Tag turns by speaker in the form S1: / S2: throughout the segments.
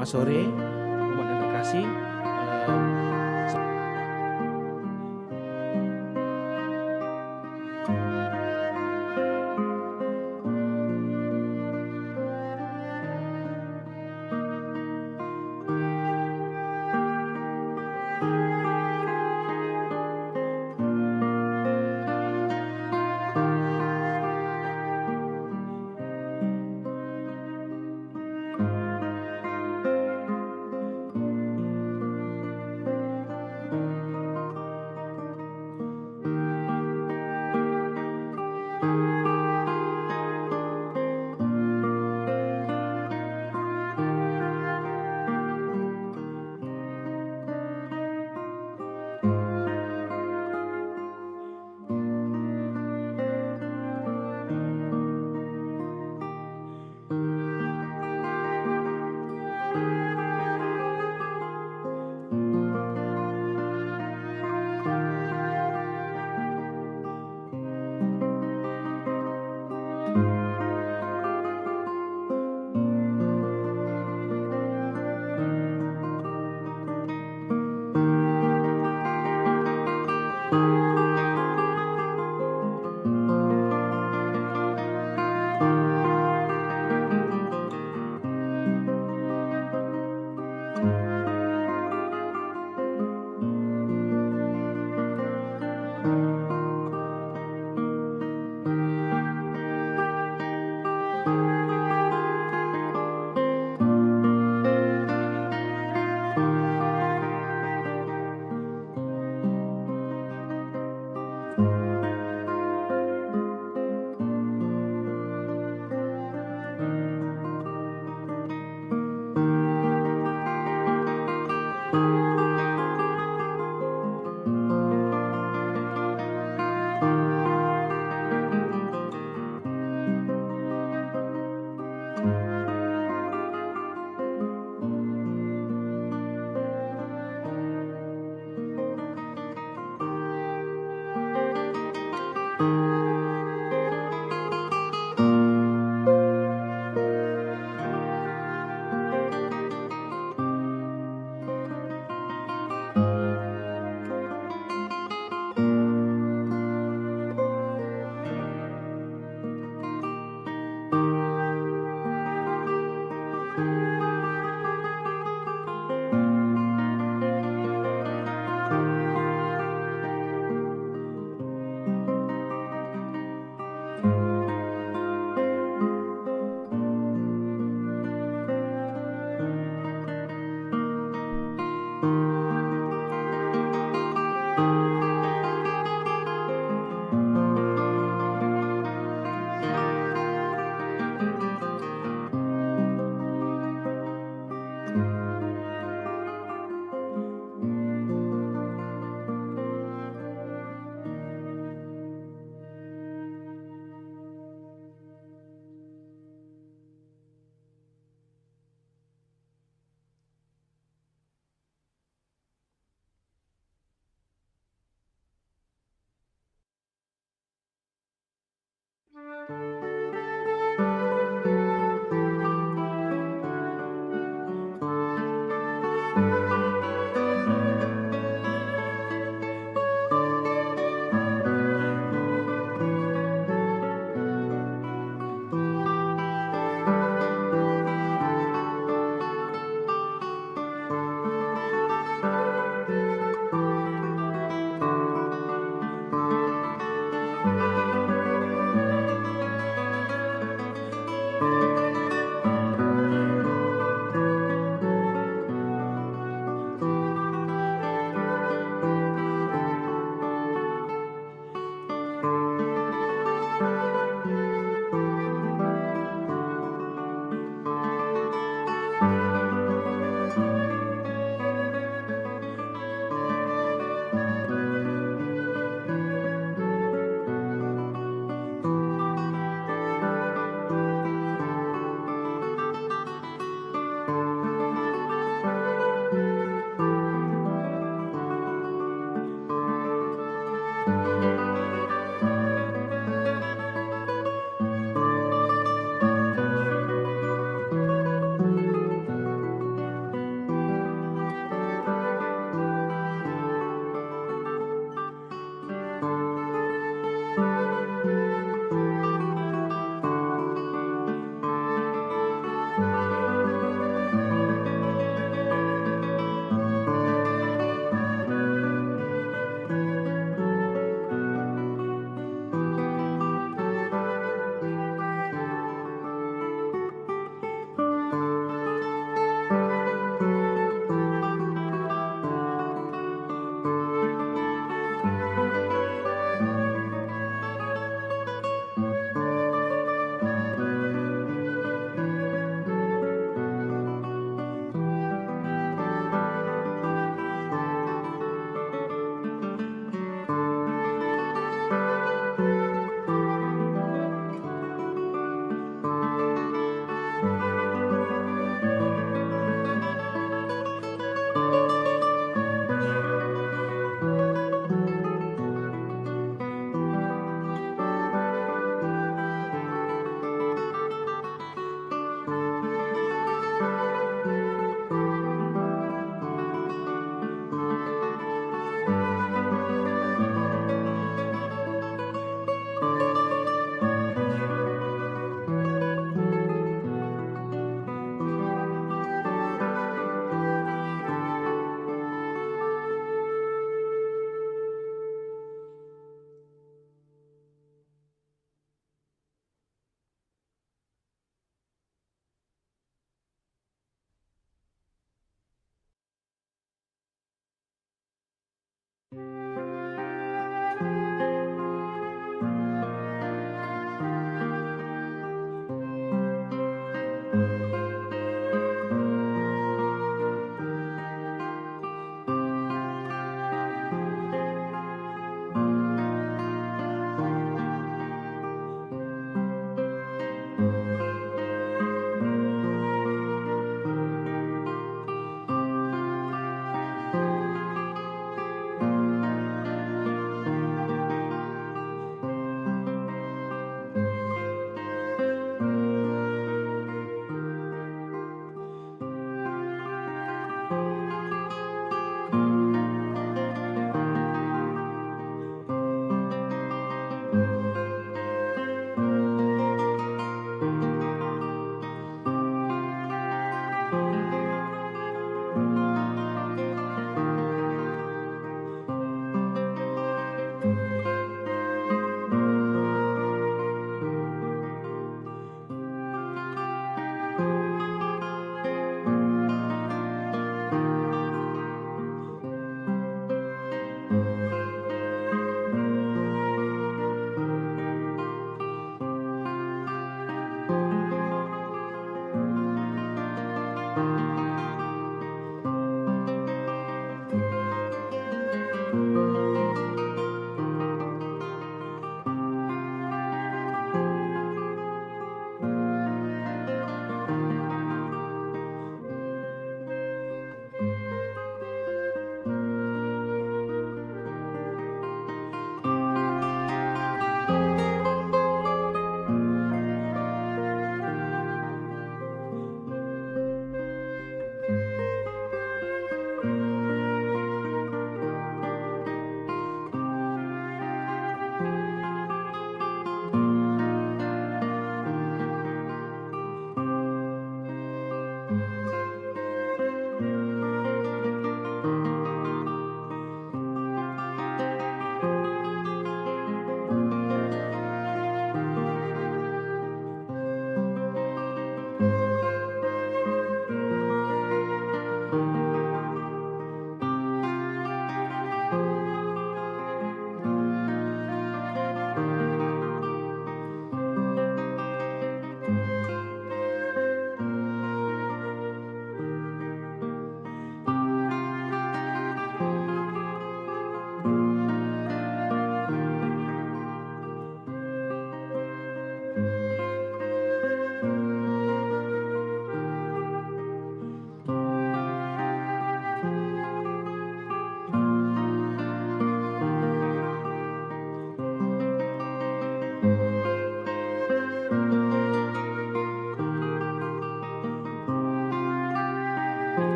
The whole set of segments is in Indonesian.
S1: Selamat sore, umat yang terkasih.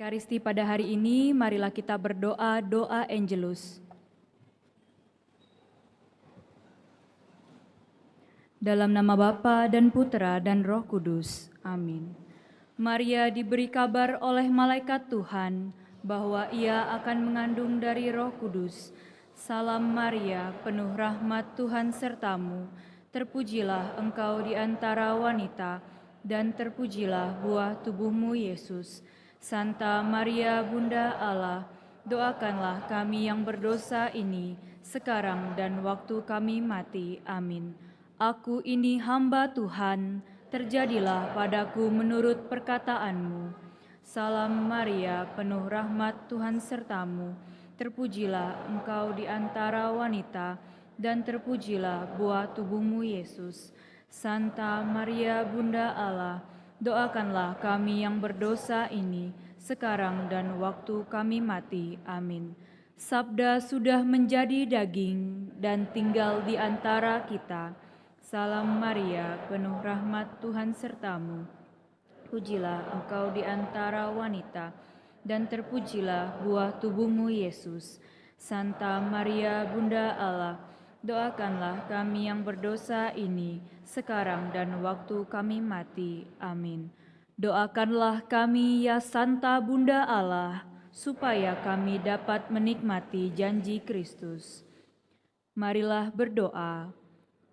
S2: Ekaristi pada hari ini, marilah kita berdoa doa Angelus. Dalam nama Bapa dan Putra dan Roh Kudus. Amin. Maria diberi kabar oleh malaikat Tuhan bahwa ia akan mengandung dari Roh Kudus. Salam Maria, penuh rahmat Tuhan sertamu. Terpujilah engkau di antara wanita, dan terpujilah buah tubuhmu Yesus. Santa Maria Bunda Allah, doakanlah kami yang berdosa ini, sekarang dan waktu kami mati. Amin. Aku ini hamba Tuhan, terjadilah padaku menurut perkataanmu. Salam Maria, penuh rahmat Tuhan sertamu. Terpujilah engkau di antara wanita, dan terpujilah buah tubuhmu Yesus. Santa Maria Bunda Allah, doakanlah kami yang berdosa ini, sekarang dan waktu kami mati. Amin. Sabda sudah menjadi daging dan tinggal di antara kita. Salam Maria, penuh rahmat Tuhan sertamu. Pujilah engkau di antara wanita, dan terpujilah buah tubuhmu Yesus. Santa Maria Bunda Allah, doakanlah kami yang berdosa ini, sekarang dan waktu kami mati. Amin. Doakanlah kami ya Santa Bunda Allah, supaya kami dapat menikmati janji Kristus. Marilah berdoa.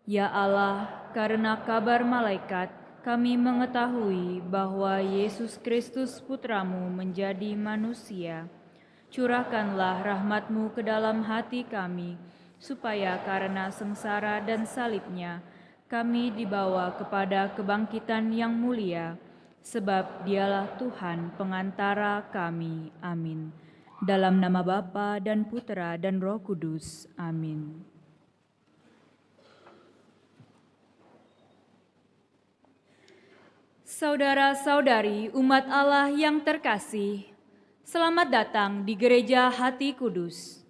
S2: Ya Allah, karena kabar malaikat, kami mengetahui bahwa Yesus Kristus Putramu menjadi manusia. Curahkanlah rahmat-Mu ke dalam hati kami, supaya karena sengsara dan salibnya, kami dibawa kepada kebangkitan yang mulia, sebab Dialah Tuhan pengantara kami. Amin. Dalam nama Bapa dan Putra dan Roh Kudus. Amin. Saudara-saudari umat Allah yang terkasih, selamat datang di Gereja Hati Kudus.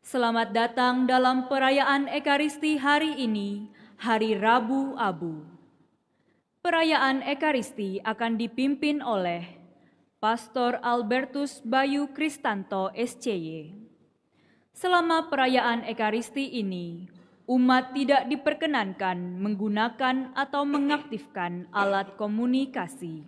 S2: Selamat datang dalam perayaan Ekaristi hari ini, Hari Rabu Abu. Perayaan Ekaristi akan dipimpin oleh Pastor Albertus Bayu Kristanto SCY. Selama perayaan Ekaristi ini, umat tidak diperkenankan menggunakan atau mengaktifkan alat komunikasi.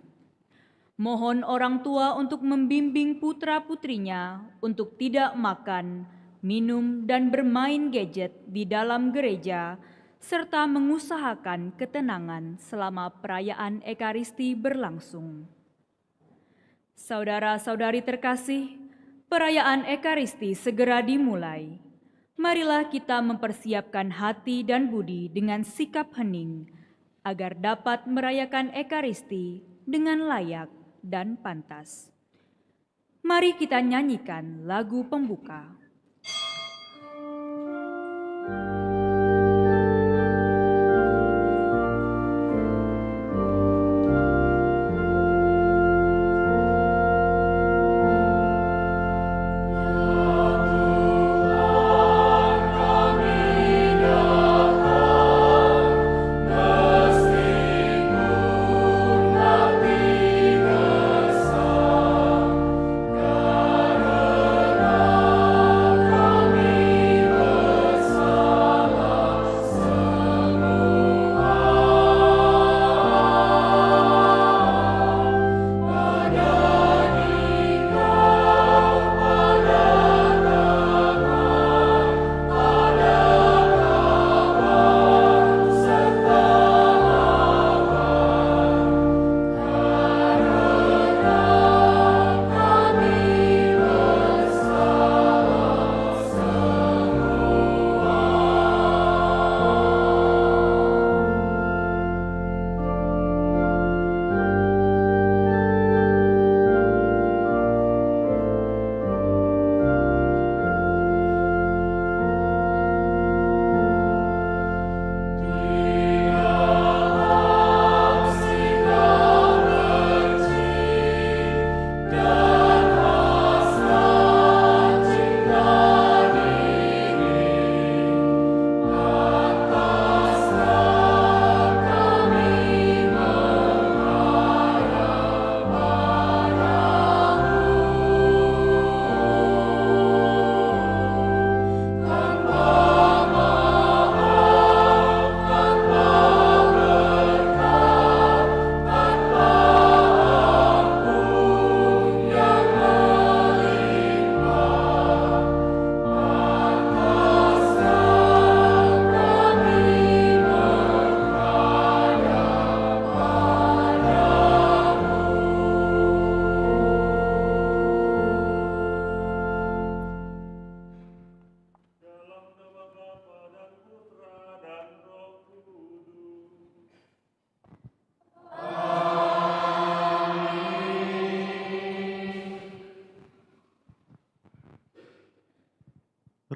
S2: Mohon orang tua untuk membimbing putra-putrinya untuk tidak makan, minum, dan bermain gadget di dalam gereja, serta mengusahakan ketenangan selama perayaan Ekaristi berlangsung. Saudara-saudari terkasih, perayaan Ekaristi segera dimulai. Marilah kita mempersiapkan hati dan budi dengan sikap hening, agar dapat merayakan Ekaristi dengan layak dan pantas. Mari kita nyanyikan lagu pembuka.
S3: Karena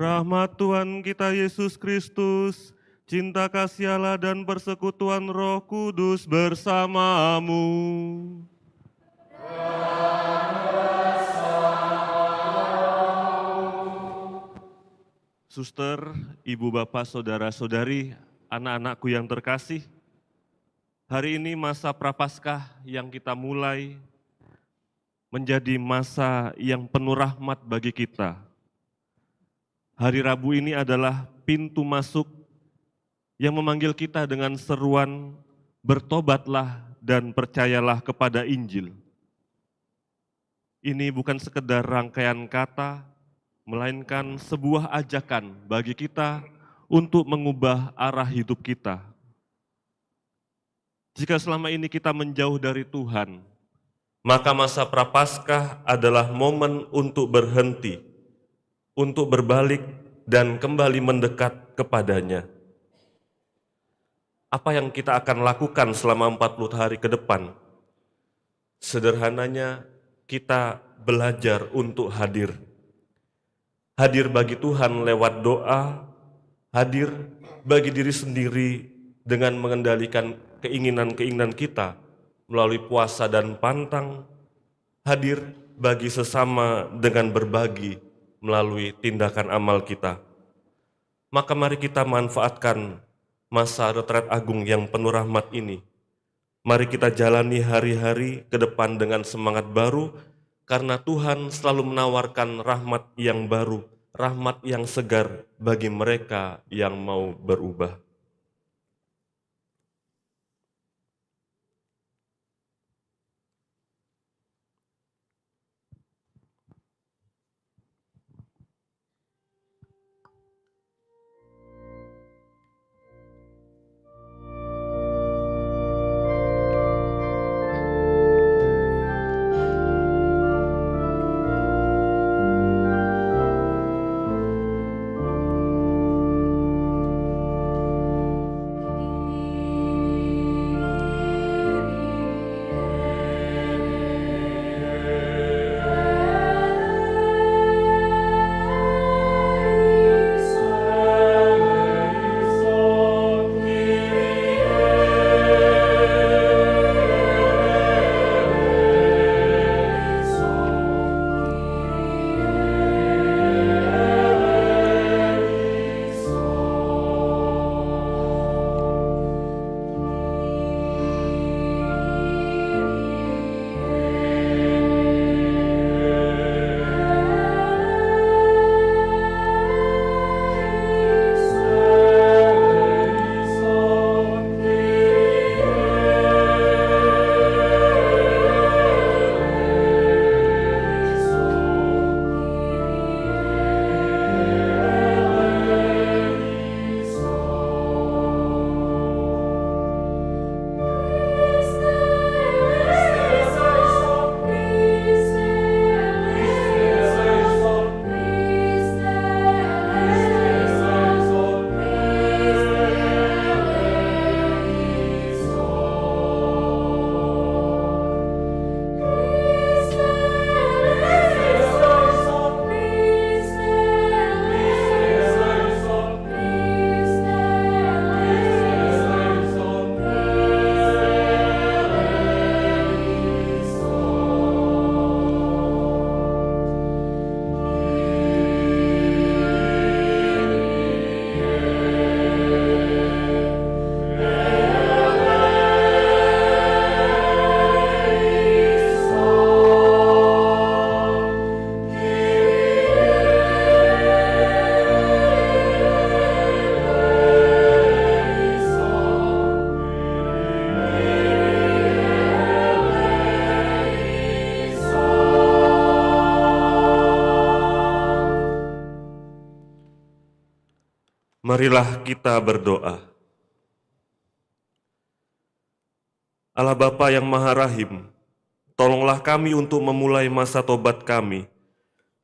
S3: Rahmat Tuhan kita Yesus Kristus, cinta kasih Allah dan persekutuan Roh Kudus bersamamu. Suster, ibu bapak, saudara-saudari, anak-anakku yang terkasih, hari ini masa Prapaskah yang kita mulai menjadi masa yang penuh rahmat bagi kita. Hari Rabu ini adalah pintu masuk yang memanggil kita dengan seruan bertobatlah dan percayalah kepada Injil. Ini bukan sekedar rangkaian kata, melainkan sebuah ajakan bagi kita untuk mengubah arah hidup kita. Jika selama ini kita menjauh dari Tuhan, maka masa Prapaskah adalah momen untuk berhenti, untuk berbalik dan kembali mendekat kepadanya. Apa yang kita akan lakukan selama 40 hari ke depan? Sederhananya, kita belajar untuk hadir. Hadir bagi Tuhan lewat doa, hadir bagi diri sendiri dengan mengendalikan keinginan-keinginan kita melalui puasa dan pantang, hadir bagi sesama dengan berbagi melalui tindakan amal kita. Maka mari kita manfaatkan masa retret agung yang penuh rahmat ini. Mari kita jalani hari-hari ke depan dengan semangat baru, karena Tuhan selalu menawarkan rahmat yang baru, rahmat yang segar bagi mereka yang mau berubah. Marilah kita berdoa. Allah Bapa yang Maha Rahim, tolonglah kami untuk memulai masa tobat kami.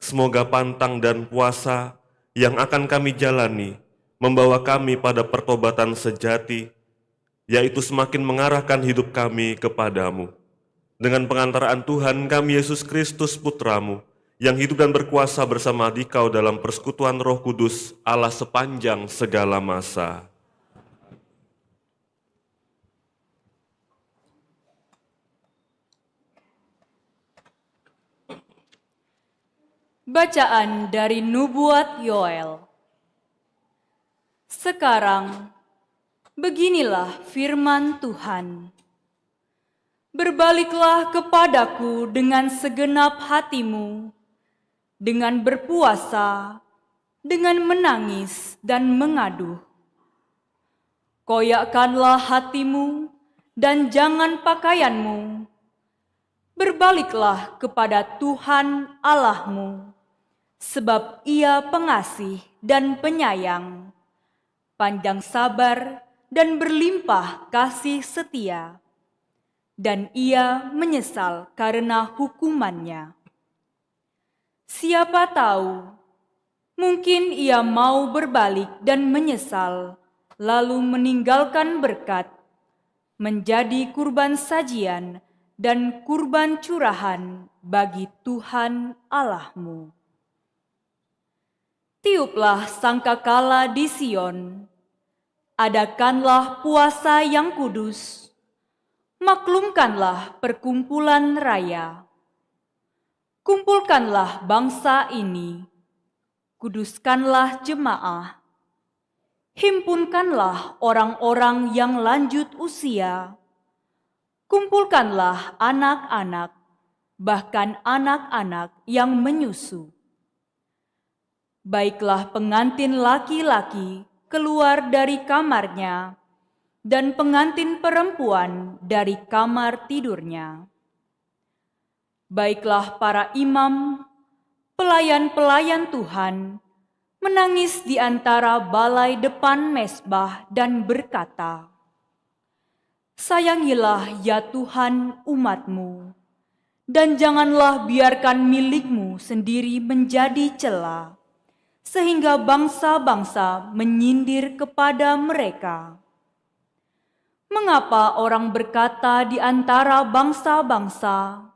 S3: Semoga pantang dan puasa yang akan kami jalani membawa kami pada pertobatan sejati, yaitu semakin mengarahkan hidup kami kepadamu. Dengan pengantaraan Tuhan kami Yesus Kristus Putramu, yang hidup dan berkuasa bersama Dikau dalam persekutuan Roh Kudus, Allah sepanjang segala masa.
S2: Bacaan dari Nubuat Yoel. Sekarang, beginilah firman Tuhan. Berbaliklah kepadaku dengan segenap hatimu, dengan berpuasa, dengan menangis dan mengaduh. Koyakkanlah hatimu dan jangan pakaianmu. Berbaliklah kepada Tuhan Allahmu, sebab Ia pengasih dan penyayang, panjang sabar dan berlimpah kasih setia, dan Ia menyesal karena hukumannya. Siapa tahu, mungkin ia mau berbalik dan menyesal, lalu meninggalkan berkat, menjadi kurban sajian dan kurban curahan bagi Tuhan Allahmu. Tiuplah sangkakala di Sion, adakanlah puasa yang kudus, maklumkanlah perkumpulan raya. Kumpulkanlah bangsa ini, kuduskanlah jemaah, himpunkanlah orang-orang yang lanjut usia, kumpulkanlah anak-anak, bahkan anak-anak yang menyusu. Baiklah pengantin laki-laki keluar dari kamarnya, dan pengantin perempuan dari kamar tidurnya. Baiklah para imam, pelayan-pelayan Tuhan, menangis di antara balai depan mezbah dan berkata, "Sayangilah ya Tuhan umat-Mu, dan janganlah biarkan milik-Mu sendiri menjadi cela, sehingga bangsa-bangsa menyindir kepada mereka. Mengapa orang berkata di antara bangsa-bangsa,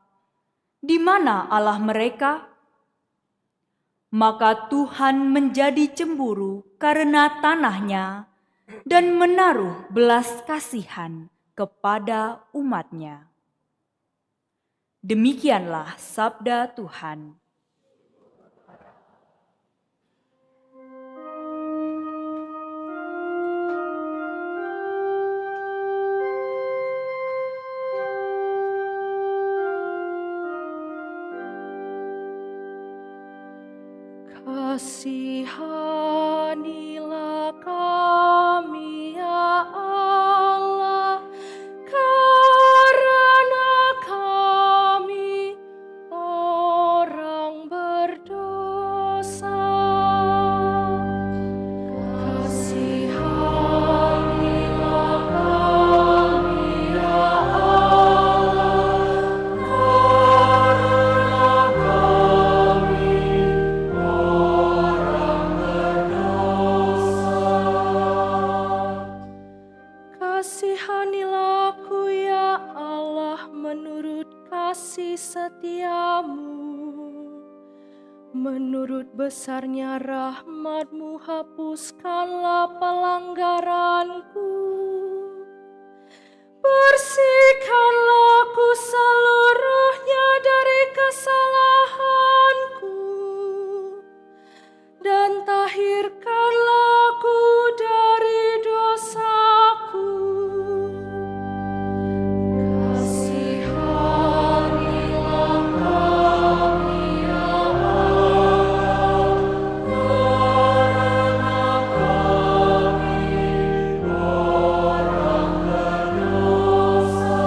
S2: 'Di mana Allah mereka?' Maka Tuhan menjadi cemburu karena tanahnya dan menaruh belas kasihan kepada umat-Nya." Demikianlah sabda Tuhan.
S4: Kasihanilah kami ya Allah, karena kami orang berdosa. Kasihanilah kami ya Allah, karena kami kasihanilah aku ya Allah menurut kasih setiamu. Menurut besarnya rahmat-Mu hapuskanlah pelanggaranku. Bersihkanlah aku seluruhnya dari kesalahanku, dan tahirkanlah aku dari dosaku. Kasihanilah kami ya Allah, karena kami orang berdosa.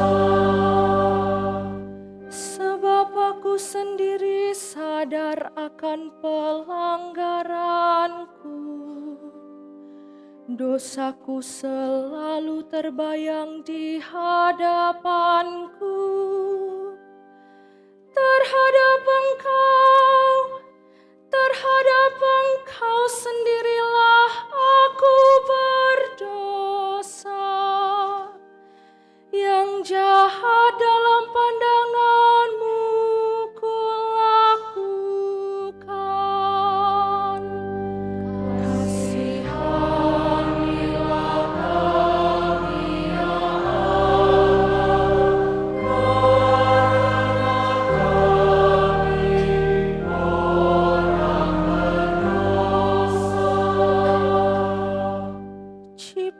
S4: Sebab aku sendiri sadar akan pelanggaranku. Dosaku selalu terbayang di hadapanku. Terhadap Engkau sendirilah aku berdosa, yang jahat dalam pandangan-Mu kulakukan.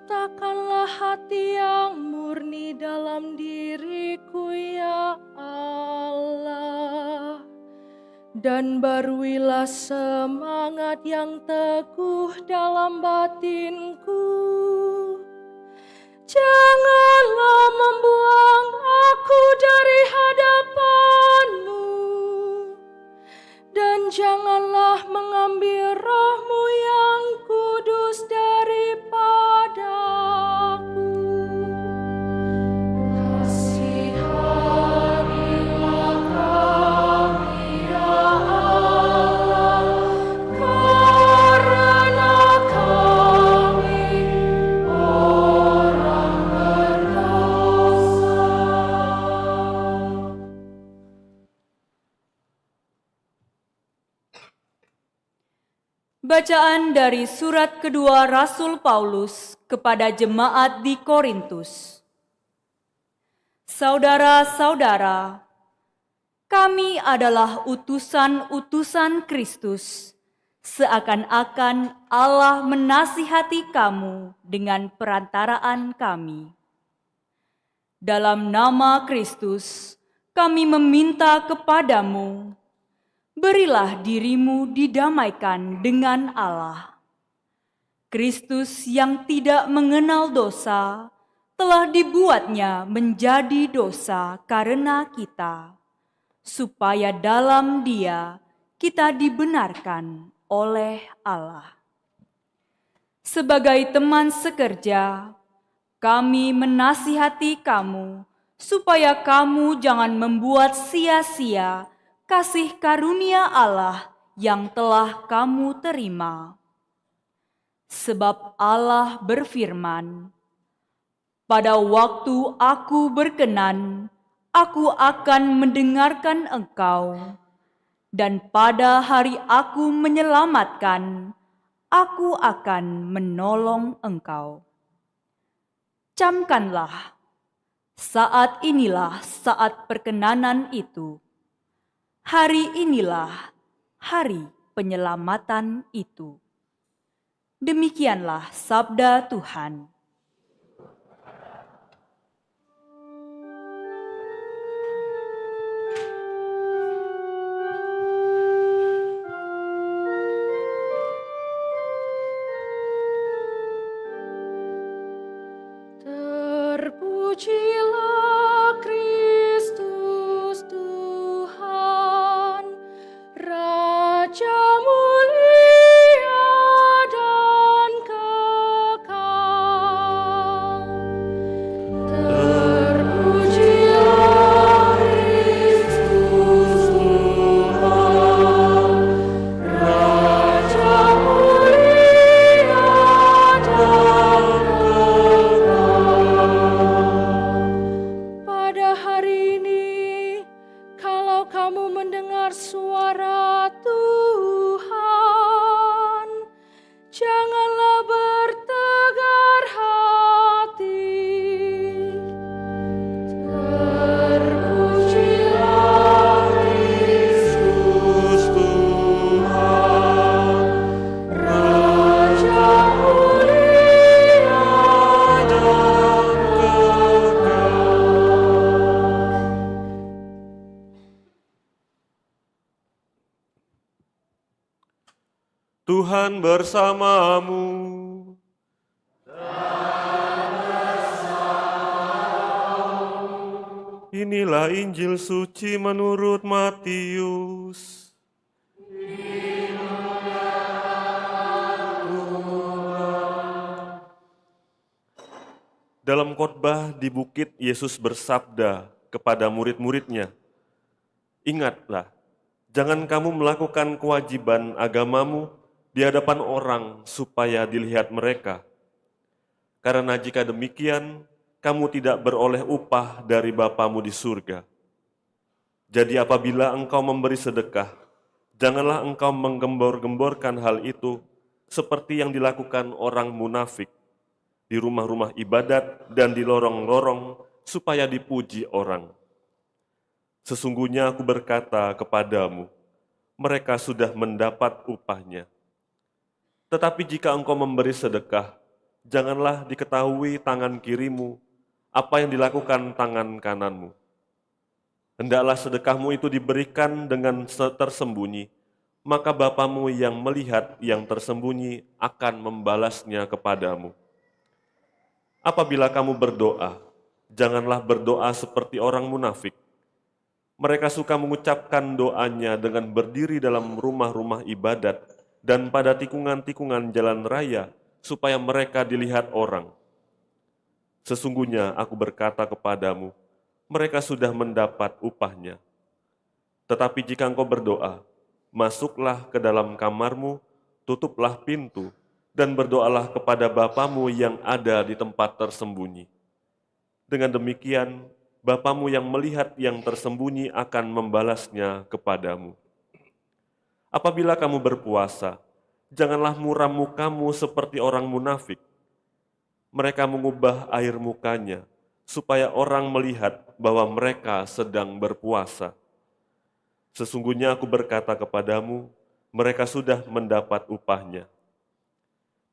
S4: Ciptakanlah hati yang murni dalam diriku ya Allah, dan baruilah semangat yang teguh dalam batinku. Janganlah membuang aku dari hadapan-Mu, dan janganlah mengambil Roh-Mu yang kudus daripadaku. Kasihanilah kami ya Allah, karena kami orang berdosa.
S2: Bacaan dari surat kedua Rasul Paulus kepada jemaat di Korintus. Saudara-saudara, kami adalah utusan-utusan Kristus, seakan-akan Allah menasihati kamu dengan perantaraan kami. Dalam nama Kristus, kami meminta kepadamu, berilah dirimu didamaikan dengan Allah. Kristus yang tidak mengenal dosa telah dibuatnya menjadi dosa karena kita, supaya dalam Dia kita dibenarkan oleh Allah. Sebagai teman sekerja, kami menasihati kamu supaya kamu jangan membuat sia-sia kasih karunia Allah yang telah kamu terima. Sebab Allah berfirman, "Pada waktu aku berkenan, aku akan mendengarkan engkau, dan pada hari aku menyelamatkan, aku akan menolong engkau." Camkanlah, saat inilah saat perkenanan itu. Hari inilah hari penyelamatan itu. Demikianlah sabda Tuhan.
S4: Terpujilah Kristus Tuhan, Raja mulia dan kekal. Terpujilah Kristus Tuhan, Raja mulia dan pada hari ini, kalau kamu mendengar suara Tuhan, janganlah bertegar hati. Terpujilah Kristus Tuhan, Raja mulia dan
S3: Tuhan bersamamu. Inilah Injil suci menurut Matius. Dalam khotbah di bukit, Yesus bersabda kepada murid-muridnya, "Ingatlah, jangan kamu melakukan kewajiban agamamu di hadapan orang supaya dilihat mereka. Karena jika demikian, kamu tidak beroleh upah dari Bapamu di surga. Jadi apabila engkau memberi sedekah, janganlah engkau menggembor-gemborkan hal itu seperti yang dilakukan orang munafik di rumah-rumah ibadat dan di lorong-lorong supaya dipuji orang. Sesungguhnya aku berkata kepadamu, mereka sudah mendapat upahnya. Tetapi jika engkau memberi sedekah, janganlah diketahui tangan kirimu apa yang dilakukan tangan kananmu. Hendaklah sedekahmu itu diberikan dengan tersembunyi, maka Bapamu yang melihat yang tersembunyi akan membalasnya kepadamu. Apabila kamu berdoa, janganlah berdoa seperti orang munafik. Mereka suka mengucapkan doanya dengan berdiri dalam rumah-rumah ibadat dan pada tikungan-tikungan jalan raya, supaya mereka dilihat orang. Sesungguhnya aku berkata kepadamu, mereka sudah mendapat upahnya. Tetapi jika engkau berdoa, masuklah ke dalam kamarmu, tutuplah pintu, dan berdoalah kepada Bapamu yang ada di tempat tersembunyi. Dengan demikian, Bapamu yang melihat yang tersembunyi akan membalasnya kepadamu. Apabila kamu berpuasa, janganlah muram mukamu seperti orang munafik. Mereka mengubah air mukanya, supaya orang melihat bahwa mereka sedang berpuasa. Sesungguhnya aku berkata kepadamu, mereka sudah mendapat upahnya.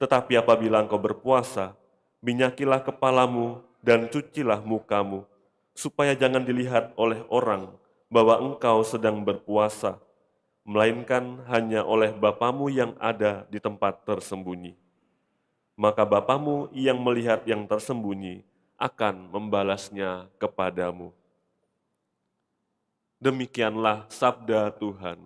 S3: Tetapi apabila engkau berpuasa, minyakilah kepalamu dan cucilah mukamu, supaya jangan dilihat oleh orang bahwa engkau sedang berpuasa, melainkan hanya oleh Bapamu yang ada di tempat tersembunyi. Maka Bapamu yang melihat yang tersembunyi akan membalasnya kepadamu. Demikianlah sabda Tuhan.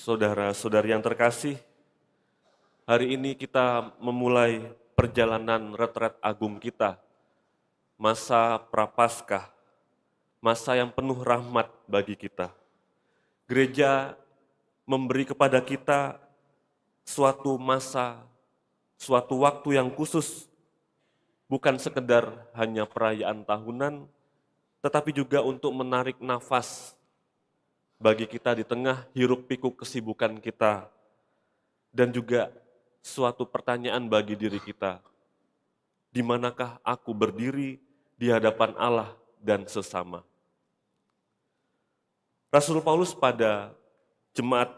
S3: Saudara-saudari yang terkasih, hari ini kita memulai perjalanan retret agung kita, masa Prapaskah, masa yang penuh rahmat bagi kita. Gereja memberi kepada kita suatu masa, suatu waktu yang khusus, bukan sekedar hanya perayaan tahunan, tetapi juga untuk menarik nafas bagi kita di tengah hiruk-pikuk kesibukan kita, dan juga suatu pertanyaan bagi diri kita, di manakah aku berdiri di hadapan Allah dan sesama. Rasul Paulus pada jemaat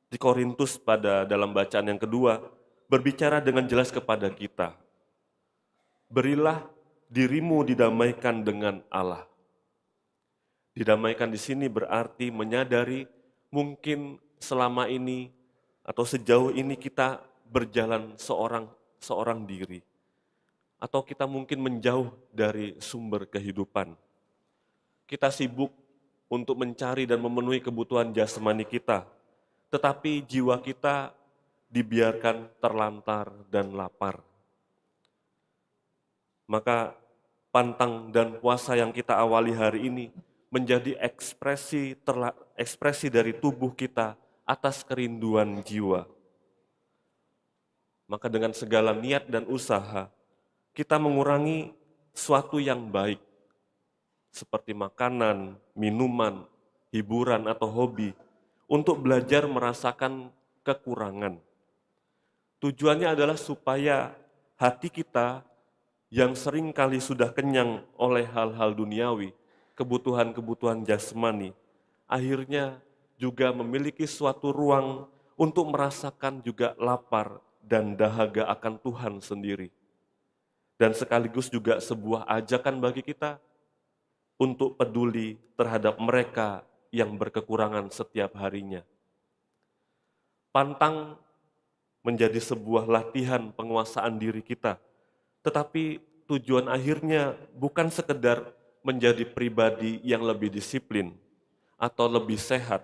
S3: di Korintus pada dalam bacaan yang kedua berbicara dengan jelas kepada kita, berilah dirimu didamaikan dengan Allah. Didamaikan di sini berarti menyadari mungkin selama ini atau sejauh ini kita berjalan seorang diri, atau kita mungkin menjauh dari sumber kehidupan. Kita sibuk untuk mencari dan memenuhi kebutuhan jasmani kita, tetapi jiwa kita dibiarkan terlantar dan lapar. Maka pantang dan puasa yang kita awali hari ini menjadi ekspresi dari tubuh kita atas kerinduan jiwa. Maka dengan segala niat dan usaha, kita mengurangi suatu yang baik, seperti makanan, minuman, hiburan, atau hobi, untuk belajar merasakan kekurangan. Tujuannya adalah supaya hati kita yang seringkali sudah kenyang oleh hal-hal duniawi, kebutuhan-kebutuhan jasmani, akhirnya juga memiliki suatu ruang untuk merasakan juga lapar dan dahaga akan Tuhan sendiri. Dan sekaligus juga sebuah ajakan bagi kita untuk peduli terhadap mereka yang berkekurangan setiap harinya. Pantang menjadi sebuah latihan penguasaan diri kita, tetapi tujuan akhirnya bukan sekedar menjadi pribadi yang lebih disiplin atau lebih sehat,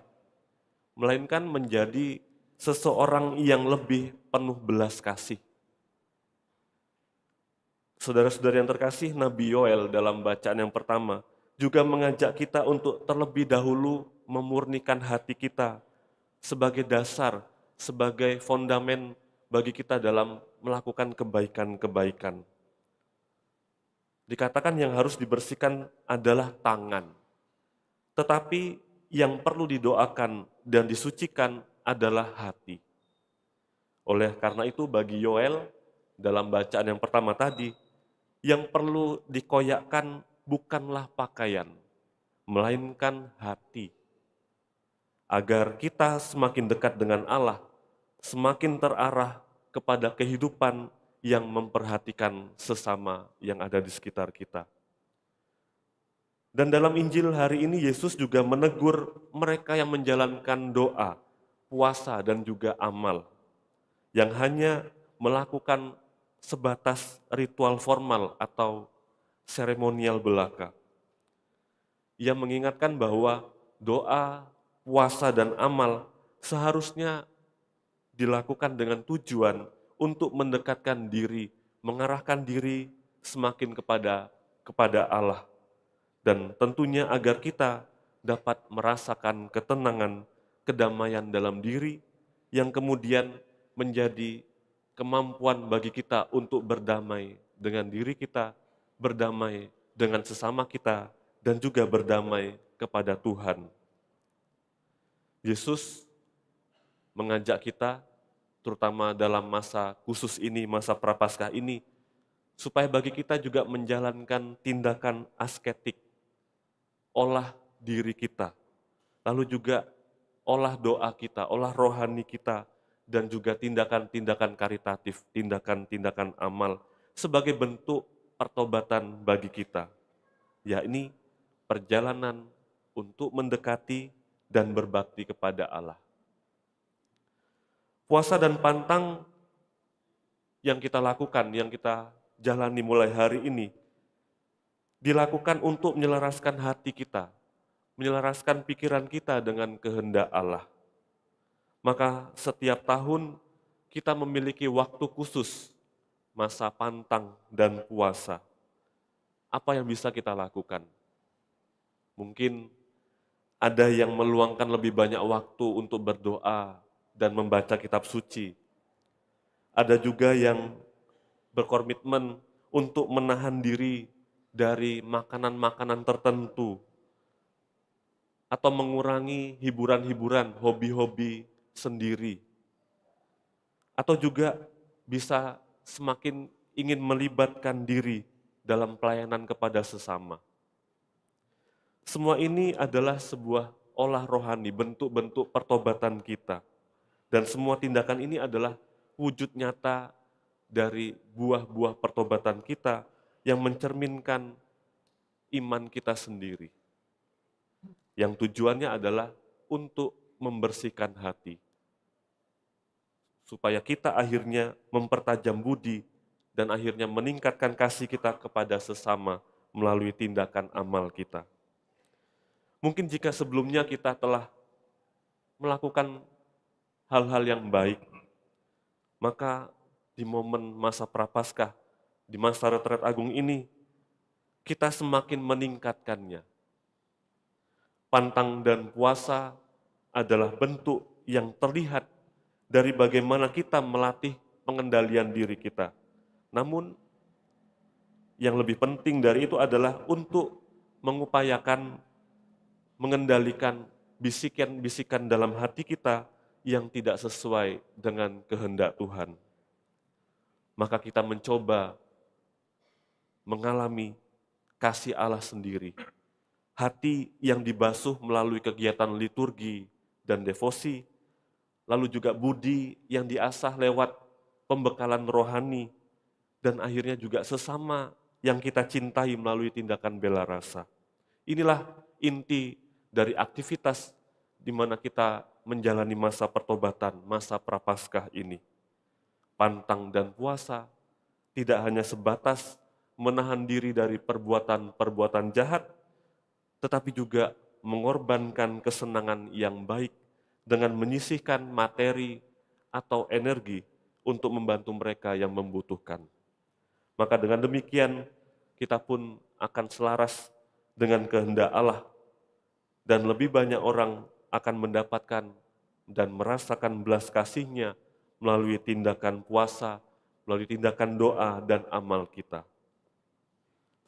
S3: melainkan menjadi seseorang yang lebih penuh belas kasih. Saudara-saudari yang terkasih, Nabi Yoel dalam bacaan yang pertama juga mengajak kita untuk terlebih dahulu memurnikan hati kita sebagai dasar, sebagai fondamen bagi kita dalam melakukan kebaikan-kebaikan. Dikatakan yang harus dibersihkan adalah tangan, tetapi yang perlu didoakan dan disucikan adalah hati. Oleh karena itu bagi Yoel, dalam bacaan yang pertama tadi, yang perlu dikoyakkan bukanlah pakaian, melainkan hati. Agar kita semakin dekat dengan Allah, semakin terarah kepada kehidupan yang memperhatikan sesama yang ada di sekitar kita. Dan dalam Injil hari ini Yesus juga menegur mereka yang menjalankan doa, puasa dan juga amal, yang hanya melakukan sebatas ritual formal atau seremonial belaka. Ia mengingatkan bahwa doa, puasa dan amal seharusnya dilakukan dengan tujuan untuk mendekatkan diri, mengarahkan diri semakin kepada Allah. Dan tentunya agar kita dapat merasakan ketenangan, kedamaian dalam diri yang kemudian menjadi kemampuan bagi kita untuk berdamai dengan diri kita, berdamai dengan sesama kita, dan juga berdamai kepada Tuhan. Yesus mengajak kita, terutama dalam masa khusus ini, masa Prapaskah ini, supaya bagi kita juga menjalankan tindakan asketik, olah diri kita, lalu juga olah doa kita, olah rohani kita, dan juga tindakan-tindakan karitatif, tindakan-tindakan amal sebagai bentuk pertobatan bagi kita, yakni perjalanan untuk mendekati dan berbakti kepada Allah. Puasa dan pantang yang kita lakukan, yang kita jalani mulai hari ini, dilakukan untuk menyelaraskan hati kita, menyelaraskan pikiran kita dengan kehendak Allah. Maka setiap tahun kita memiliki waktu khusus, masa pantang dan puasa. Apa yang bisa kita lakukan? Mungkin ada yang meluangkan lebih banyak waktu untuk berdoa dan membaca kitab suci. Ada juga yang berkomitmen untuk menahan diri dari makanan-makanan tertentu, atau mengurangi hiburan-hiburan, hobi-hobi sendiri. Atau juga bisa semakin ingin melibatkan diri dalam pelayanan kepada sesama. Semua ini adalah sebuah olah rohani, bentuk-bentuk pertobatan kita. Dan semua tindakan ini adalah wujud nyata dari buah-buah pertobatan kita yang mencerminkan iman kita sendiri. Yang tujuannya adalah untuk membersihkan hati. Supaya kita akhirnya mempertajam budi dan akhirnya meningkatkan kasih kita kepada sesama melalui tindakan amal kita. Mungkin jika sebelumnya kita telah melakukan hal-hal yang baik, maka di momen masa Prapaskah, di masa Retret Agung ini, kita semakin meningkatkannya. Pantang dan puasa adalah bentuk yang terlihat dari bagaimana kita melatih pengendalian diri kita. Namun, yang lebih penting dari itu adalah untuk mengupayakan mengendalikan bisikan-bisikan dalam hati kita yang tidak sesuai dengan kehendak Tuhan. Maka kita mencoba mengalami kasih Allah sendiri. Hati yang dibasuh melalui kegiatan liturgi dan devosi, lalu juga budi yang diasah lewat pembekalan rohani, dan akhirnya juga sesama yang kita cintai melalui tindakan bela rasa. Inilah inti dari aktivitas di mana kita menjalani masa pertobatan, masa Prapaskah ini. Pantang dan puasa tidak hanya sebatas menahan diri dari perbuatan-perbuatan jahat, tetapi juga mengorbankan kesenangan yang baik dengan menyisihkan materi atau energi untuk membantu mereka yang membutuhkan. Maka dengan demikian kita pun akan selaras dengan kehendak Allah dan lebih banyak orang akan mendapatkan dan merasakan belas kasih-Nya melalui tindakan puasa, melalui tindakan doa dan amal kita.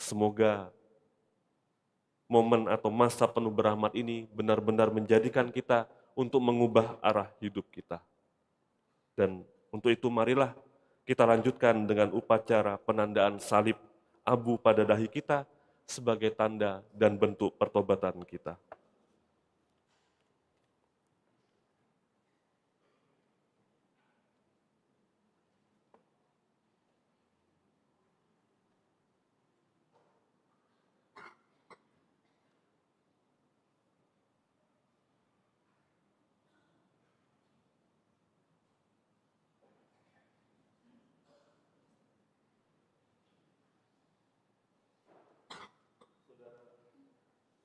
S3: Semoga momen atau masa penuh berahmat ini benar-benar menjadikan kita untuk mengubah arah hidup kita. Dan untuk itu marilah kita lanjutkan dengan upacara penandaan salib abu pada dahi kita sebagai tanda dan bentuk pertobatan kita.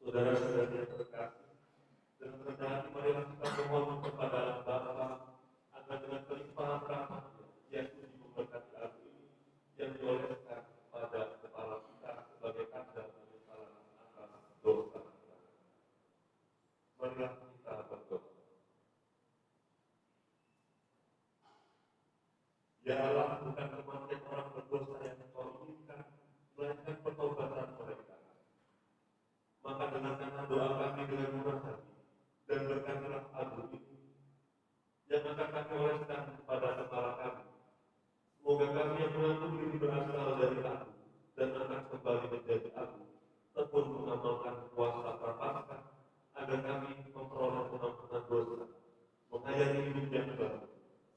S3: Saudara-saudara yang terkasih, dengan rendah hati marilah kita memohon kepada Bapa agar dengan kelimpahan rahmat-Nya Ia sudi memberkati lagu ini yang dioleskan pada kepala kita sebagai tanda penyesalan atas dosa kita. Marilah kita berdoa. Ya Allah, bukan kematian orang berdosa yang Engkau inginkan, melainkan pertobatan mereka. Maka dengarkanlah doa kami dengan murah hati dan berkatilah lagu ini yang akan kami oleskan kepada kepala kami. Semoga kami yang mengaku diri berasal dari aku dan akan kembali menjadi aku, tekun mengamalkan puasa prapaskah, agar kami memperoleh pengampunan dosa, menghayati hidup yang baru,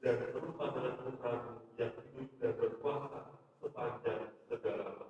S3: dan serupa dengan putramu yang hidup dan berkuasa sepanjang segala masa.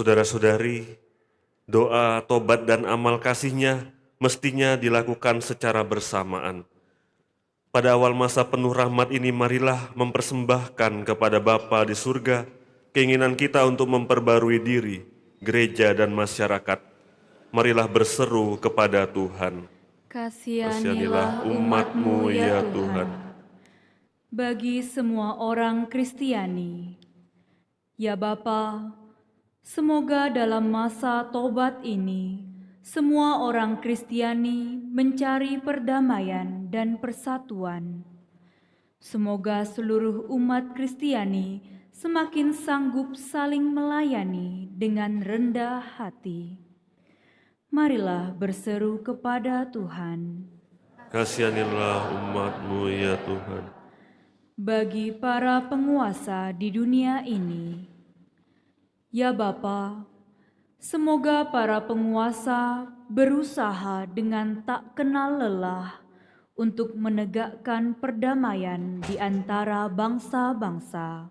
S3: Saudara-saudari, doa, tobat, dan amal kasihnya mestinya dilakukan secara bersamaan. Pada awal masa penuh rahmat ini, marilah mempersembahkan kepada Bapa di surga keinginan kita untuk memperbarui diri, gereja, dan masyarakat. Marilah berseru kepada Tuhan.
S2: Kasihanilah umat-Mu ya Tuhan. Bagi semua orang Kristiani, ya Bapa, semoga dalam masa tobat ini, semua orang Kristiani mencari perdamaian dan persatuan. Semoga seluruh umat Kristiani semakin sanggup saling melayani dengan rendah hati. Marilah berseru kepada Tuhan.
S3: Kasihanilah umat-Mu ya Tuhan.
S2: Bagi para penguasa di dunia ini, ya Bapa, semoga para penguasa berusaha dengan tak kenal lelah untuk menegakkan perdamaian di antara bangsa-bangsa.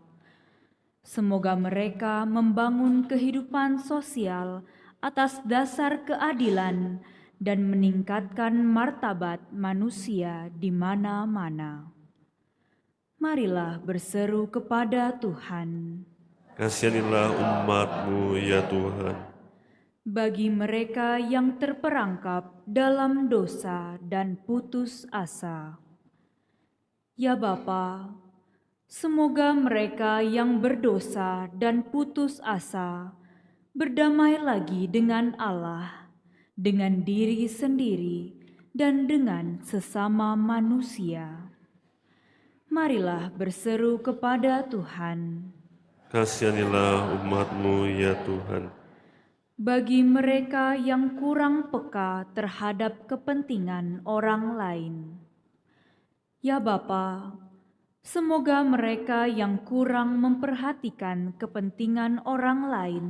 S2: Semoga mereka membangun kehidupan sosial atas dasar keadilan dan meningkatkan martabat manusia di mana-mana. Marilah berseru kepada Tuhan.
S3: Kasihanilah umat-Mu ya Tuhan.
S2: Bagi mereka yang terperangkap dalam dosa dan putus asa, ya Bapa, semoga mereka yang berdosa dan putus asa berdamai lagi dengan Allah, dengan diri sendiri, dan dengan sesama manusia. Marilah berseru kepada Tuhan.
S3: Kasihanilah umat-Mu ya Tuhan.
S2: Bagi mereka yang kurang peka terhadap kepentingan orang lain, ya Bapa, semoga mereka yang kurang memperhatikan kepentingan orang lain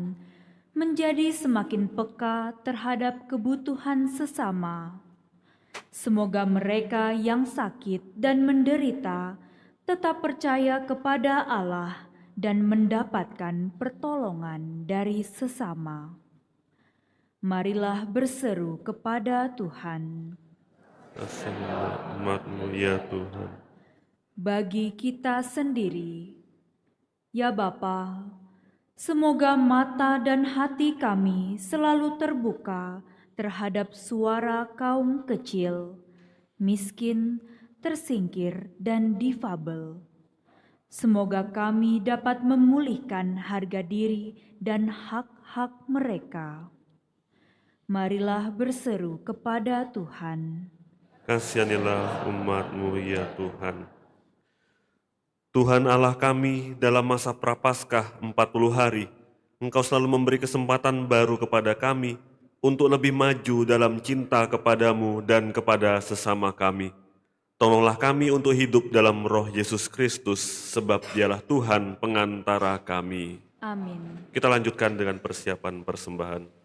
S2: menjadi semakin peka terhadap kebutuhan sesama. Semoga mereka yang sakit dan menderita tetap percaya kepada Allah dan mendapatkan pertolongan dari sesama. Marilah berseru kepada Tuhan.
S3: Kasihanilah umat-Mu ya Tuhan.
S2: Bagi kita sendiri, ya Bapa, semoga mata dan hati kami selalu terbuka terhadap suara kaum kecil, miskin, tersingkir, dan difabel. Semoga kami dapat memulihkan harga diri dan hak-hak mereka. Marilah berseru kepada Tuhan.
S3: Kasihanilah umat-Mu ya Tuhan. Tuhan Allah kami, dalam masa prapaskah 40 hari, Engkau selalu memberi kesempatan baru kepada kami untuk lebih maju dalam cinta kepadamu dan kepada sesama kami. Tolonglah kami untuk hidup dalam roh Yesus Kristus, sebab Dialah Tuhan pengantara kami.
S2: Amin.
S3: Kita lanjutkan dengan persiapan persembahan.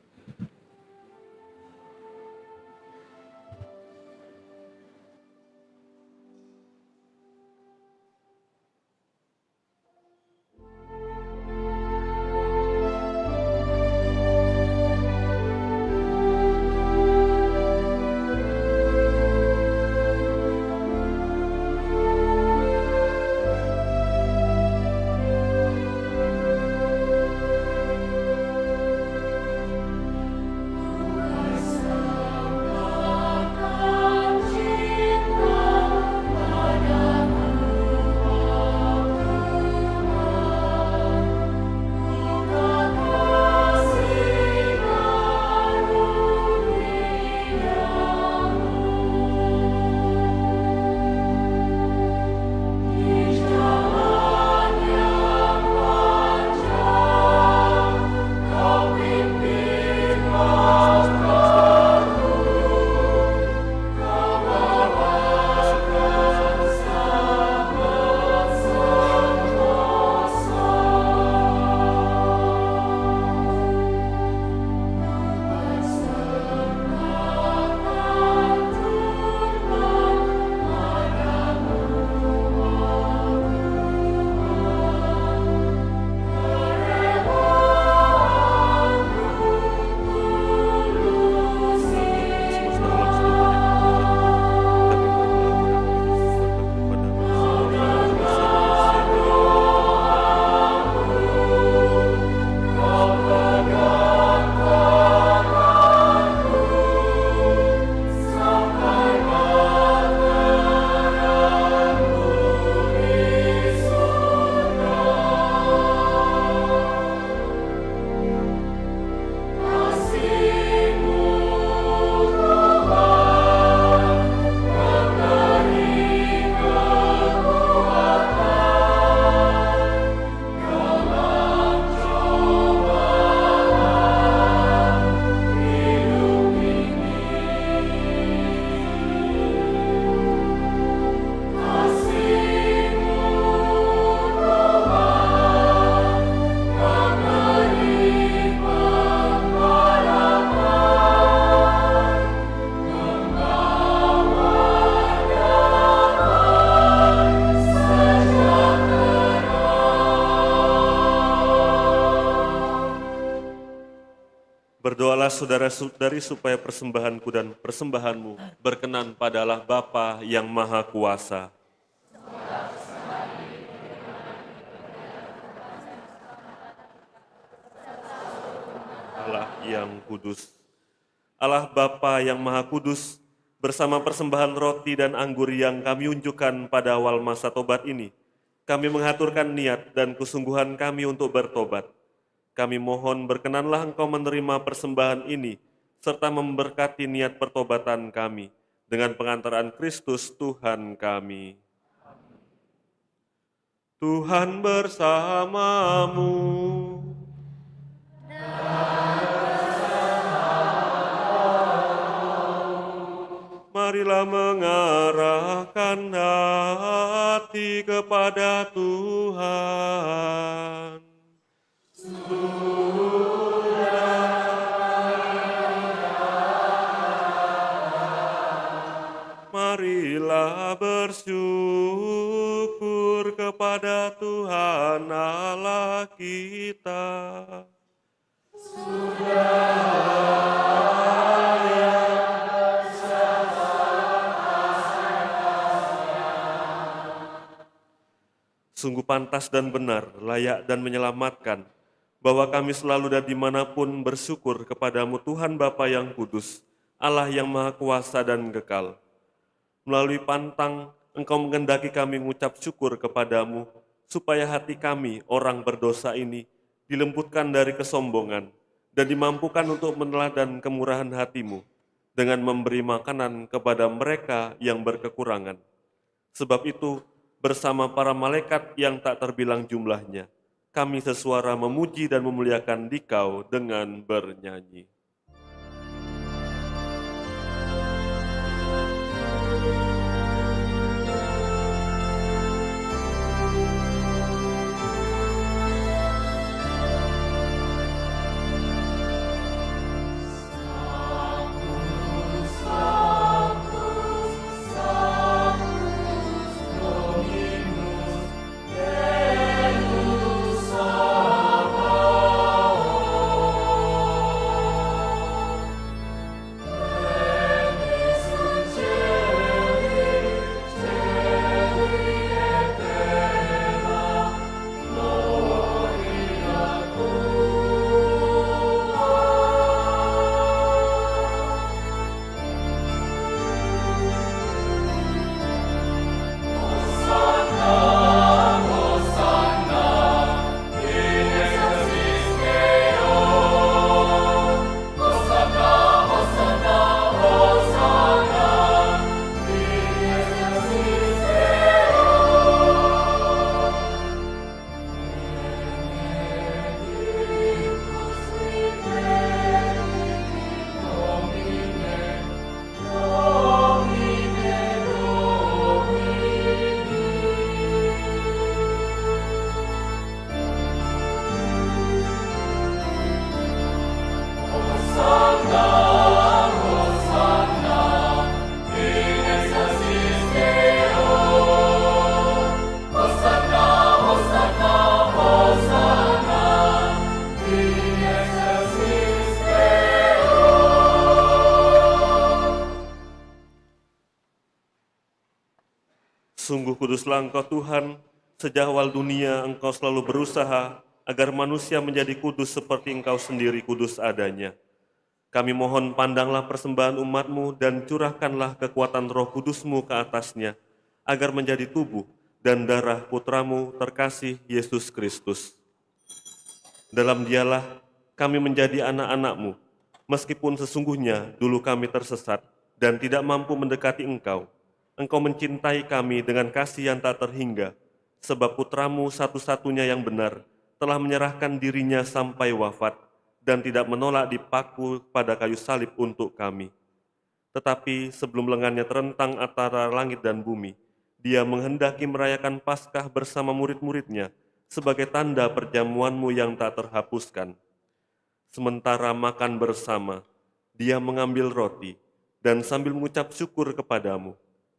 S3: saudara-saudari, supaya persembahanku dan persembahanmu berkenan pada Allah Bapa yang Maha Kuasa. Allah yang kudus. Allah Bapa yang Maha Kudus, bersama persembahan roti dan anggur yang kami unjukkan pada awal masa tobat ini, kami mengaturkan niat dan kesungguhan kami untuk bertobat. Kami mohon berkenanlah Engkau menerima persembahan ini, serta memberkati niat pertobatan kami, dengan pengantaran Kristus Tuhan kami. Tuhan bersamamu. Marilah mengarahkan hati kepada Tuhan. Marilah bersyukur kepada Tuhan Allah kita. Sungguh pantas dan benar, layak dan menyelamatkan, bahwa kami selalu dan dimanapun bersyukur kepadamu Tuhan Bapa yang kudus, Allah yang Maha Kuasa dan kekal. Melalui pantang, Engkau mengendaki kami mengucap syukur kepadamu, supaya hati kami, orang berdosa ini, dilembutkan dari kesombongan, dan dimampukan untuk meneladan kemurahan hatimu, dengan memberi makanan kepada mereka yang berkekurangan. Sebab itu, bersama para malaikat yang tak terbilang jumlahnya, kami sesuara memuji dan memuliakan Dikau dengan bernyanyi. Sungguh kuduslah Engkau Tuhan, sejak awal dunia Engkau selalu berusaha agar manusia menjadi kudus seperti Engkau sendiri kudus adanya. Kami mohon pandanglah persembahan umat-Mu dan curahkanlah kekuatan Roh Kudus-Mu ke atasnya, agar menjadi tubuh dan darah Putra-Mu terkasih Yesus Kristus. Dalam Dialah kami menjadi anak-anak-Mu, meskipun sesungguhnya dulu kami tersesat dan tidak mampu mendekati Engkau. Engkau mencintai kami dengan kasih yang tak terhingga, sebab Putra-Mu satu-satunya yang benar telah menyerahkan dirinya sampai wafat dan tidak menolak dipaku pada kayu salib untuk kami. Tetapi sebelum lengannya terentang antara langit dan bumi, Dia menghendaki merayakan Paskah bersama murid-muridnya sebagai tanda perjamuan-Mu yang tak terhapuskan. Sementara makan bersama, Dia mengambil roti dan sambil mengucap syukur kepadamu,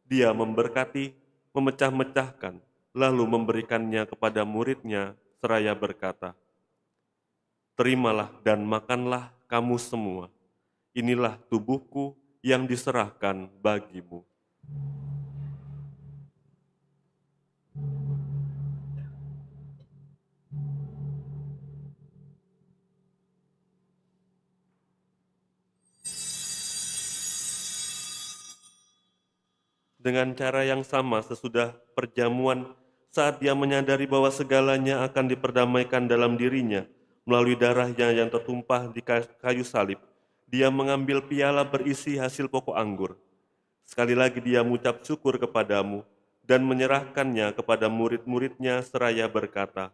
S3: Dia memberkati, memecah-mecahkan, lalu memberikannya kepada murid-Nya seraya berkata, "Terimalah dan makanlah kamu semua. inilah tubuhku yang diserahkan bagimu. Dengan cara yang sama sesudah perjamuan, saat dia menyadari bahwa segalanya akan diperdamaikan dalam dirinya melalui darahnya yang tertumpah di kayu salib, dia mengambil piala berisi hasil pokok anggur. Sekali lagi dia mengucap syukur kepadamu dan menyerahkannya kepada murid-muridnya seraya berkata,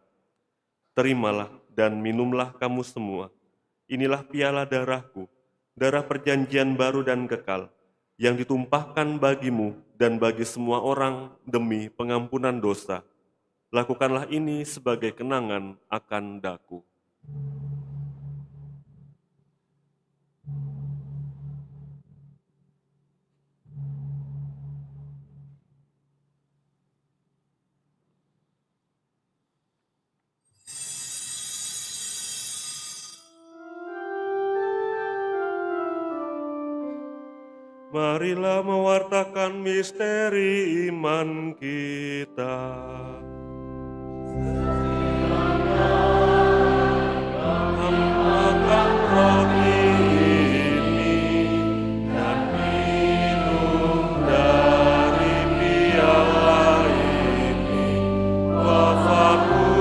S3: "Terimalah dan minumlah kamu semua. Inilah piala darahku, darah perjanjian baru dan kekal, yang ditumpahkan bagimu dan bagi semua orang demi pengampunan dosa. Lakukanlah ini sebagai kenangan akan daku." Marilah mewartakan misteri iman kita. Makan roti ini dan minum dari piala ini. Wafatmu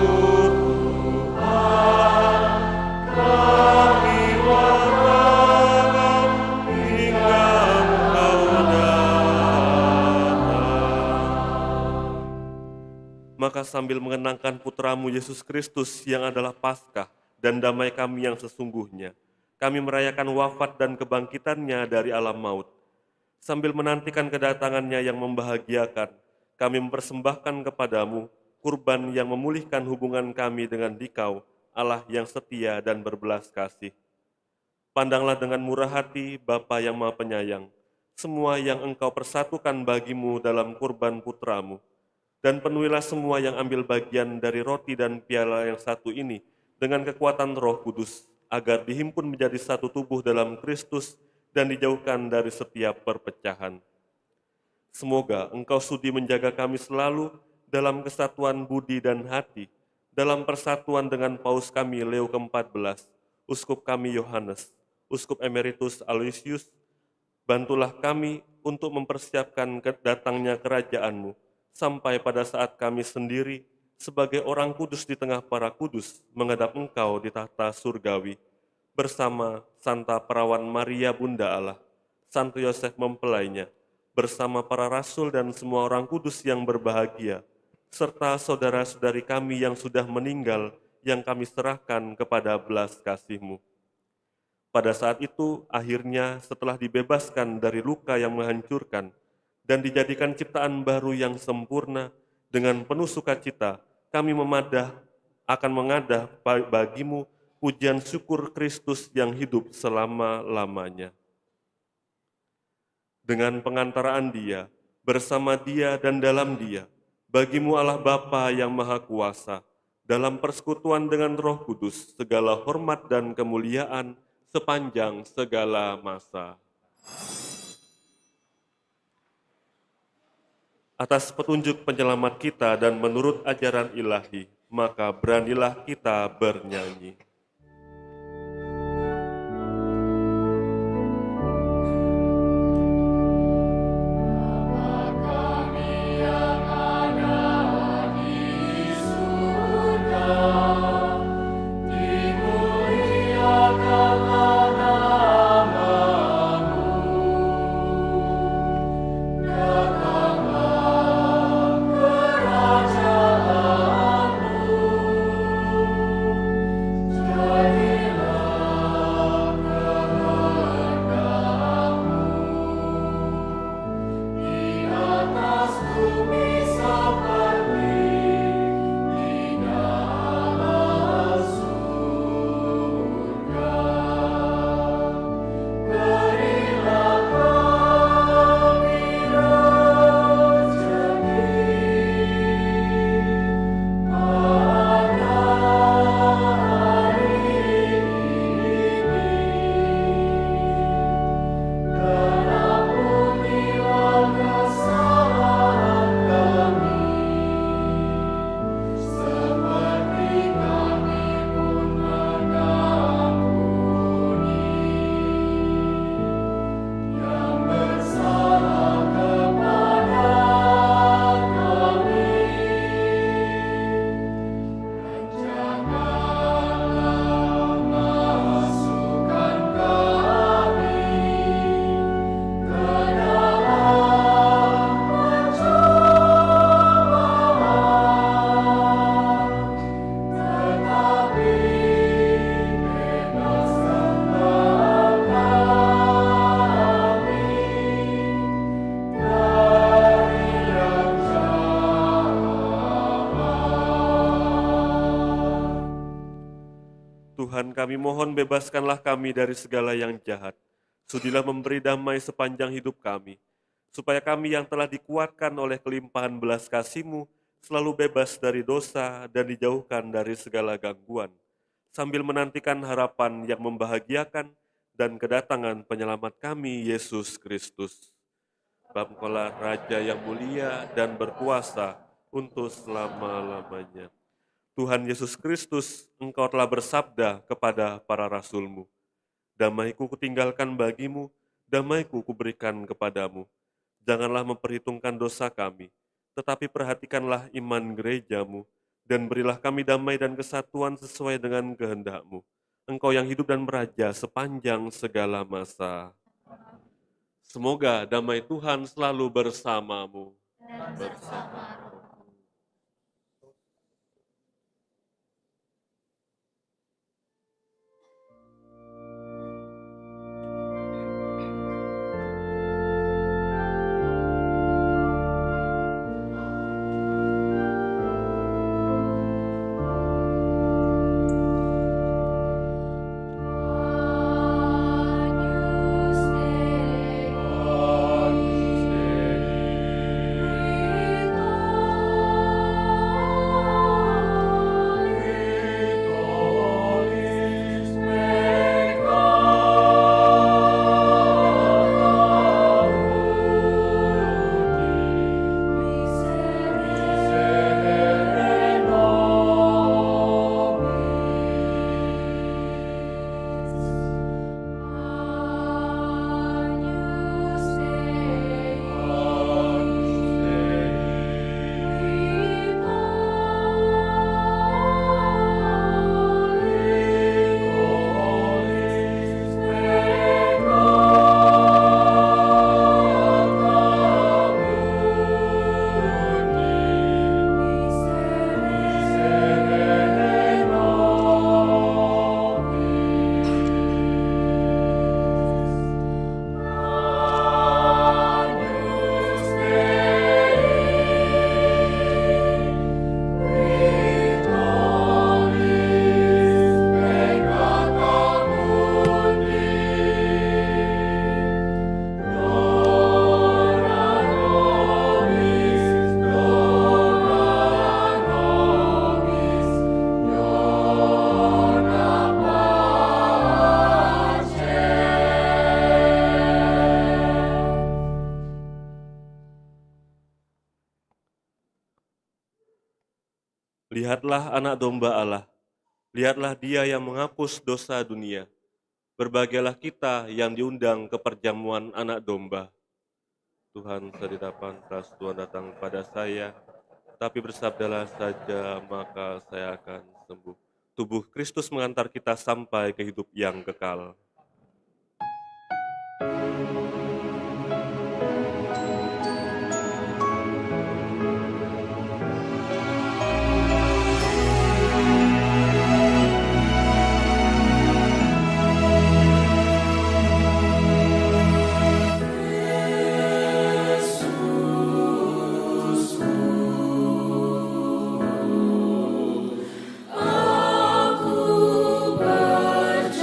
S3: Tuhan, kami wartakan hingga maka sambil mengenangkan putramu Yesus Kristus yang adalah Paskah dan damai kami yang sesungguhnya, kami merayakan wafat dan kebangkitannya dari alam maut. Sambil menantikan kedatangannya yang membahagiakan, kami mempersembahkan kepadamu kurban yang memulihkan hubungan kami dengan Dikau, Allah yang setia dan berbelas kasih. Pandanglah dengan murah hati Bapa yang Maha Penyayang, semua yang Engkau persatukan bagimu dalam kurban putramu, dan penuhilah semua yang ambil bagian dari roti dan piala yang satu ini dengan kekuatan Roh Kudus, agar dihimpun menjadi satu tubuh dalam Kristus dan dijauhkan dari setiap perpecahan. Semoga Engkau sudi menjaga kami selalu dalam kesatuan budi dan hati, dalam persatuan dengan Paus kami Leo ke-14, Uskup kami Yohanes, Uskup Emeritus Aloysius. Bantulah kami untuk mempersiapkan datangnya kerajaan-Mu, sampai pada saat kami sendiri sebagai orang kudus di tengah para kudus menghadap Engkau di tahta surgawi, bersama Santa Perawan Maria Bunda Allah, Santo Yosef mempelainya, bersama para rasul dan semua orang kudus yang berbahagia, serta saudara-saudari kami yang sudah meninggal yang kami serahkan kepada belas kasih-Mu. Pada saat itu, akhirnya setelah dibebaskan dari luka yang menghancurkan, dan dijadikan ciptaan baru yang sempurna, dengan penuh sukacita kami akan mengadah bagimu pujian syukur Kristus yang hidup selama-lamanya. Dengan pengantaraan Dia, bersama Dia dan dalam Dia, bagimu Allah Bapa yang Maha Kuasa, dalam persekutuan dengan Roh Kudus, segala hormat dan kemuliaan sepanjang segala masa. Atas petunjuk penyelamat kita dan menurut ajaran ilahi, maka beranilah kita bernyanyi. Tuhan kami mohon bebaskanlah kami dari segala yang jahat. Sudilah memberi damai sepanjang hidup kami, supaya kami yang telah dikuatkan oleh kelimpahan belas kasih-Mu selalu bebas dari dosa dan dijauhkan dari segala gangguan, sambil menantikan harapan yang membahagiakan dan kedatangan penyelamat kami, Yesus Kristus. Sebab Engkaulah Raja yang mulia dan berkuasa untuk selama-lamanya. Tuhan Yesus Kristus, Engkau telah bersabda kepada para rasul-Mu, damai-Ku kutinggalkan bagimu, damai-Ku kuberikan kepadamu. Janganlah memperhitungkan dosa kami, tetapi perhatikanlah iman gereja-Mu, dan berilah kami damai dan kesatuan sesuai dengan kehendak-Mu. Engkau yang hidup dan meraja sepanjang segala masa. Semoga damai Tuhan selalu bersamamu. Bersama. Lihatlah anak domba Allah, lihatlah Dia yang menghapus dosa dunia. Berbahagialah kita yang diundang ke perjamuan anak domba. Tuhan, saya tidak pantas Tuhan datang kepada saya, tapi bersabdalah saja maka saya akan sembuh. Tubuh Kristus mengantar kita sampai ke hidup yang kekal.
S4: Aku percaya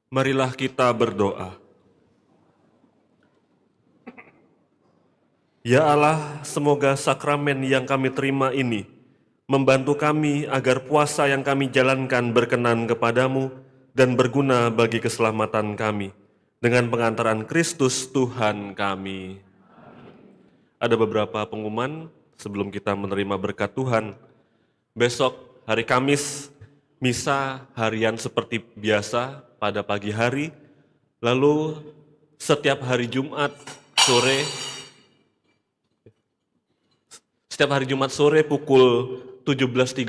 S3: Marilah kita berdoa. Ya Allah, semoga sakramen yang kami terima ini membantu kami agar puasa yang kami jalankan berkenan kepadamu dan berguna bagi keselamatan kami. Dengan pengantaran Kristus Tuhan kami. Ada beberapa pengumuman sebelum kita menerima berkat Tuhan. Besok hari Kamis, misa harian seperti biasa pada pagi hari. Lalu setiap hari Jumat sore pukul 17.30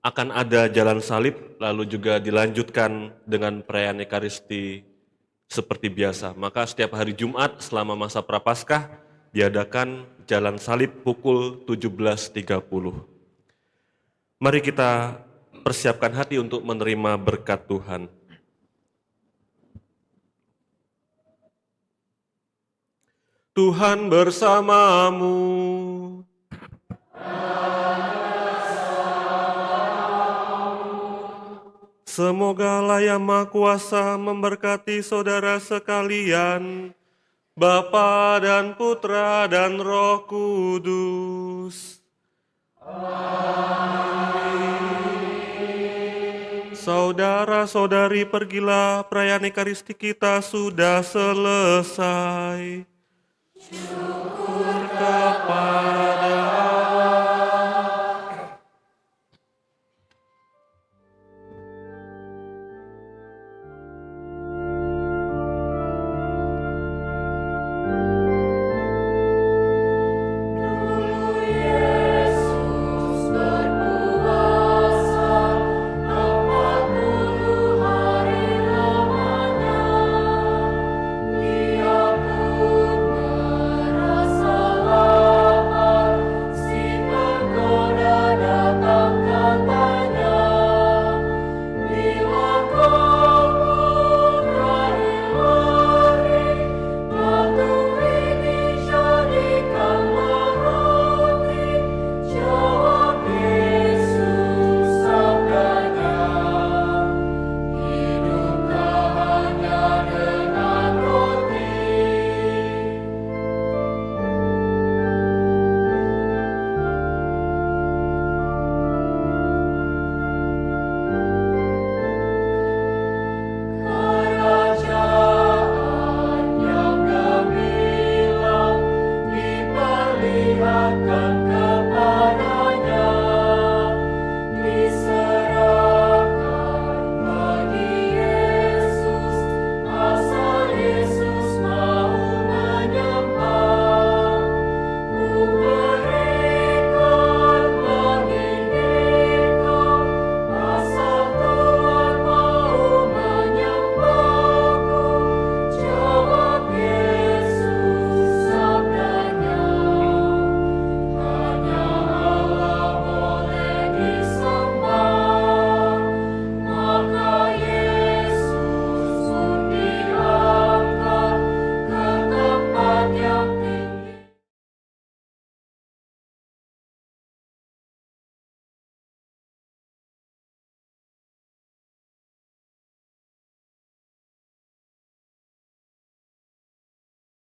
S3: akan ada jalan salib, lalu juga dilanjutkan dengan perayaan Ekaristi seperti biasa. Maka setiap hari Jumat selama masa Prapaskah diadakan jalan salib pukul 17.30. Mari kita persiapkan hati untuk menerima berkat Tuhan. Tuhan bersamamu. Semoga Allah yang Maha Kuasa memberkati saudara sekalian, Bapa dan Putra dan Roh Kudus. Amin. Saudara-saudari, pergilah, perayaan Ekaristi kita sudah selesai. Syukur kepada